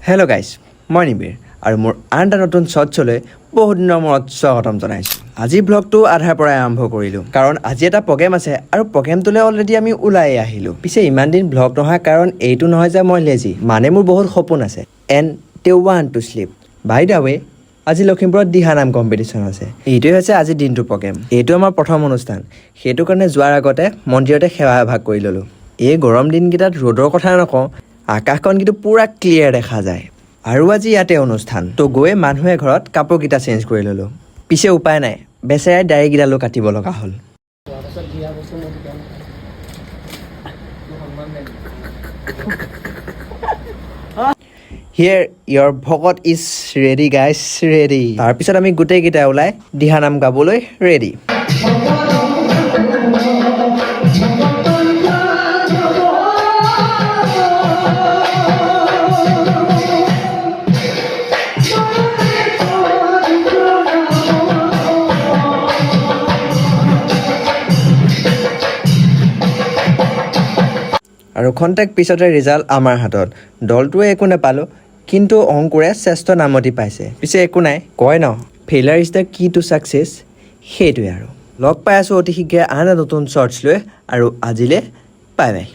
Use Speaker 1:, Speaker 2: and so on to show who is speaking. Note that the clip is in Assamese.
Speaker 1: হেল্ল' গাইজ, মই নিবিৰ আৰু মোৰ আন এটা নতুন শ্বৰ্টছলৈ বহুত দিনৰ মূৰত স্বাগতম জনাইছোঁ। আজি ব্লগটো আধাৰ পৰাই আৰম্ভ কৰিলোঁ, কাৰণ আজি এটা প্ৰগ্ৰেম আছে আৰু প্ৰগ্ৰেমটোলৈ অলৰেডি আমি ওলাই আহিলোঁ। পিছে ইমান দিন ব্লগ নোহোৱাৰ কাৰণ এইটো নহয় যে মই লেজি, মানে মোৰ বহুত সপোন আছে and they want to sleep. By the way, আজি লখিমপুৰত দিহানাম কম্পিটিশ্যন আছে। এইটোৱে হৈছে আজিৰ দিনটোৰ প্ৰগ্ৰেম। এইটো আমাৰ প্ৰথম অনুষ্ঠান, সেইটো কাৰণে যোৱাৰ আগতে মন্দিৰতে সেৱা এভাগ কৰি ল'লোঁ। এই গৰম দিনকেইটাত ৰ'দৰ কথা নকওঁ, আকাশখন কিন্তু পূৰা ক্লিয়াৰ দেখা যায়। আৰু আজি ইয়াতে অনুষ্ঠান, তো গৈ মানুহে ঘৰত কাপোৰকেইটা চেঞ্জ কৰি ল'লোঁ। পিছে উপায় নাই, বেচেৰাই দাড়িকেইডালো কাটিব লগা হ'ল। হিয়াৰ ইয়ৰ ভকত ইজ ৰেডি গাইজ, ৰেডি। তাৰপিছত আমি গোটেইকেইটা ওলাই দিহানাম গাবলৈ ৰেডি। আৰু খন্তেক পিছতে ৰিজাল্ট আমাৰ হাতত। দলটোৱে একো নাপালোঁ, কিন্তু অংকুৰে শ্ৰেষ্ঠ নামতি পাইছে। পিছে একো নাই, কয় ন ফেইলাৰ ইজ দ্য কি টু ছাকচেছ। সেইটোৱে আৰু লগ পাই আছোঁ অতি শীঘ্ৰে আন এটা নতুন শ্বৰ্টছ লৈ, আৰু আজিলৈ বাই বাই।